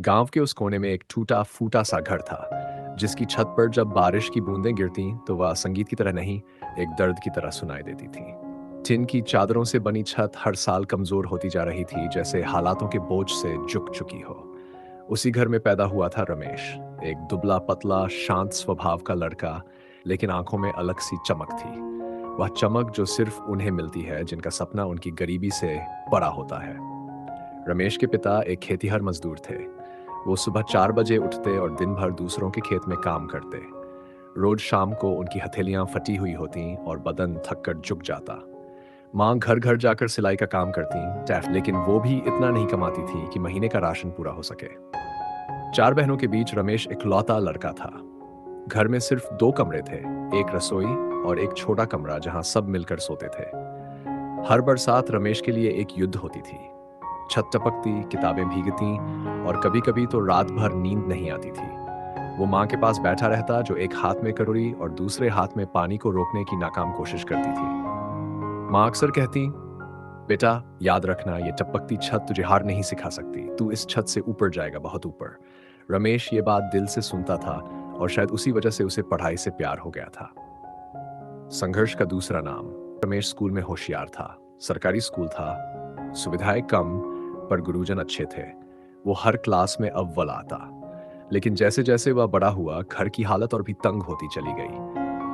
गांव के उस कोने में एक टूटा फूटा सा घर था, जिसकी छत पर जब बारिश की बूंदें गिरती तो वह संगीत की तरह नहीं, एक दर्द की तरह सुनाई देती थी। टिन की चादरों से बनी छत हर साल कमजोर होती जा रही थी, जैसे हालातों के बोझ से झुक चुकी हो। उसी घर में पैदा हुआ था रमेश, एक दुबला पतला शांत स्वभाव का लड़का, लेकिन आंखों में अलग सी चमक थी। वह चमक जो सिर्फ उन्हें मिलती है जिनका सपना उनकी गरीबी से बड़ा होता है। रमेश के पिता एक खेतीहर मजदूर थे। वो सुबह 4 बजे उठते और दिन भर दूसरों के खेत में काम करते। रोज शाम को उनकी हथेलियां फटी हुई होती और बदन थक कर झुक जाता। माँ घर घर जाकर सिलाई का काम करती टैफ, लेकिन वो भी इतना नहीं कमाती थी कि महीने का राशन पूरा हो सके। 4 बहनों के बीच रमेश इकलौता लड़का था। घर में सिर्फ 2 कमरे थे, एक रसोई और एक छोटा कमरा जहां सब मिलकर सोते थे। हर बरसात रमेश के लिए एक युद्ध होती थी। छत टपकती, किताबें भीगती और कभी-कभी तो रात भर नींद नहीं आती थी। वो माँ के पास बैठा रहता, जो एक हाथ में कटोरी और दूसरे हाथ में पानी को रोकने की नाकाम कोशिश करती थी। माँ अक्सर कहती, बेटा याद रखना, ये टपकती छत तुझे हार नहीं सिखा सकती, तू इस छत से ऊपर जाएगा, बहुत ऊपर। रमेश ये बात दिल से सुनता था और शायद उसी वजह से उसे पढ़ाई से प्यार हो गया था। संघर्ष का दूसरा नाम। रमेश स्कूल में होशियार था। सरकारी स्कूल था, सुविधाएं कम, पर गुरुजन अच्छे थे। वो हर क्लास में अव्वल आता। लेकिन जैसे जैसे वह बड़ा हुआ, घर की हालत और भी तंग होती चली गई।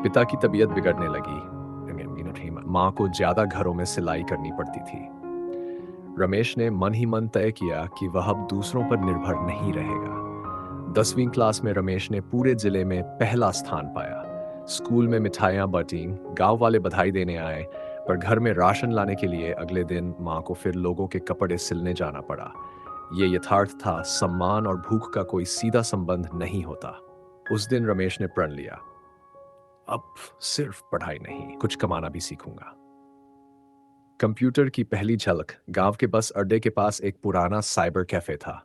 पिता की तबीयत बिगड़ने लगी। माँ को ज्यादा घरों में सिलाई करनी पड़ती थी। रमेश ने मन ही मन तय किया कि वह अब दूसरों पर निर्भर नहीं रहेगा। 10वीं क्लास में रमेश ने पूरे जिले में पहला स्थान पाया। स्कूल में मिठाइयाँ बटीं, गांव वाले बधाई देने आए, पर घर में राशन लाने के लिए अगले दिन माँ को फिर लोगों के कपड़े सिलने जाना पड़ा। ये यथार्थ था, सम्मान और भूख का कोई सीधा संबंध नहीं होता। उस दिन रमेश ने प्रण लिया, अब सिर्फ पढ़ाई नहीं, कुछ कमाना भी सीखूंगा। कंप्यूटर की पहली झलक। गांव के बस अड्डे के पास एक पुराना साइबर कैफे था।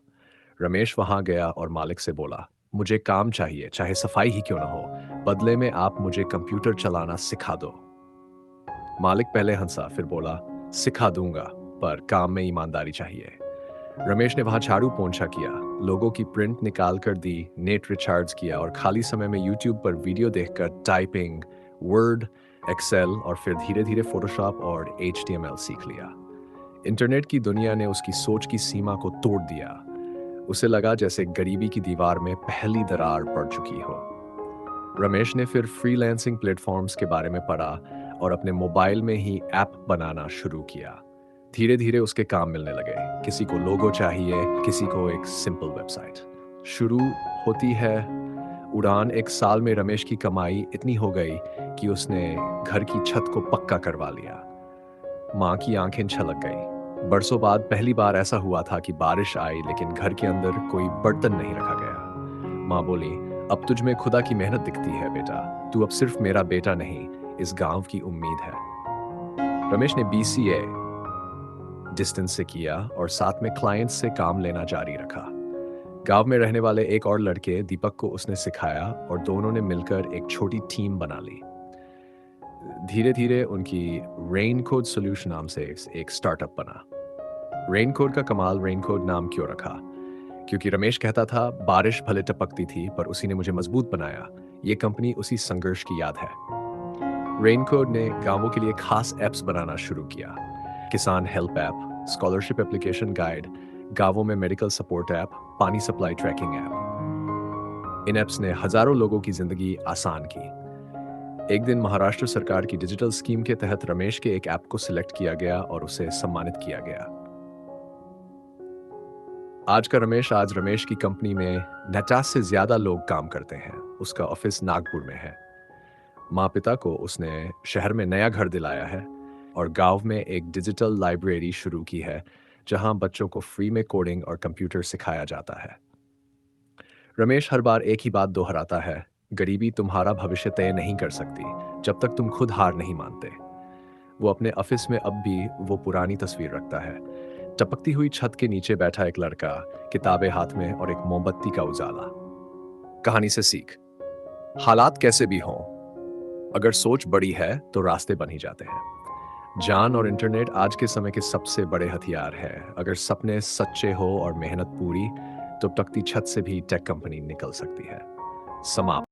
रमेश वहां गया और मालिक से बोला, मुझे काम चाहिए, चाहे सफाई ही क्यों ना हो। बदले में आप मुझे कंप्यूटर चलाना सिखा दो। मालिक पहले हंसा, फिर बोला, सिखा दूंगा, पर काम में ईमानदारी चाहिए। रमेश ने वहां झाड़ू पोंछा किया, लोगों की प्रिंट निकाल कर दी, नेट रिचार्ज किया और खाली समय में यूट्यूब पर वीडियो देखकर टाइपिंग, वर्ड, एक्सेल और फिर धीरे धीरे फोटोशॉप और HTML सीख लिया। इंटरनेट की दुनिया ने उसकी सोच की सीमा को तोड़ दिया। उसे लगा जैसे गरीबी की दीवार में पहली दरार पड़ चुकी हो। रमेश ने फिर फ्रीलांसिंग प्लेटफॉर्म्स के बारे में पढ़ा और अपने मोबाइल में ही ऐप बनाना शुरू किया। धीरे धीरे उसके काम मिलने लगे। किसी को लोगो चाहिए, किसी को एक सिंपल वेबसाइट। शुरू होती है उड़ान। एक साल में रमेश की कमाई इतनी हो गई कि उसने घर की छत को पक्का करवा लिया। माँ की आंखें छलक गई। बरसों बाद पहली बार ऐसा हुआ था कि बारिश आई, लेकिन घर के अंदर कोई बर्तन नहीं रखा गया। माँ बोली, अब तुझ में खुदा की मेहनत दिखती है बेटा, तू अब सिर्फ मेरा बेटा नहीं, इस गांव की उम्मीद है। रमेश ने BCA डिस्टेंस से किया और साथ में क्लाइंट्स से काम लेना जारी रखा। गांव में रहने वाले एक और लड़के दीपक को उसने सिखाया और दोनों ने मिलकर एक छोटी टीम बना ली। धीरे धीरे उनकी रेनकोड सॉल्यूशन नाम से एक स्टार्टअप बना। रेनकोड का कमाल, रेनकोड नाम क्यों रखा? क्योंकि रमेश कहता था, बारिश भले टपकती थी पर उसी ने मुझे मजबूत बनाया। ये कंपनी उसी संघर्ष की याद है। रेनकोड ने गांवों के लिए खास ऐप्स बनाना शुरू किया। किसान help app, scholarship application guide, गांवों में मेडिकल सपोर्ट ऐप, पानी सप्लाई ट्रैकिंग ऐप। इन ऐप्स ने हजारों लोगों की जिंदगी आसान की। एक दिन महाराष्ट्र सरकार की डिजिटल स्कीम के तहत रमेश के एक ऐप को सिलेक्ट किया गया और उसे सम्मानित किया गया। आज रमेश की कंपनी में 50 से ज्यादा लोग काम करते हैं। उसका ऑफिस नागपुर में है। माँ पिता को उसने शहर में नया घर दिलाया है और गांव में एक डिजिटल लाइब्रेरी शुरू की है, जहां बच्चों को फ्री में कोडिंग और कंप्यूटर सिखाया जाता है। रमेश हर बार एक ही बात दोहराता है, गरीबी तुम्हारा भविष्य तय नहीं कर सकती जब तक तुम खुद हार नहीं मानते। वो अपने ऑफिस में अब भी वो पुरानी तस्वीर रखता है, टपकती हुई छत के नीचे बैठा एक लड़का, किताबें हाथ में और एक मोमबत्ती का उजाला। कहानी से सीख। हालात कैसे भी हों, अगर सोच बड़ी है तो रास्ते बन ही जाते हैं। जान और इंटरनेट आज के समय के सबसे बड़े हथियार है। अगर सपने सच्चे हो और मेहनत पूरी, तो टकती छत से भी टेक कंपनी निकल सकती है। समाप्त।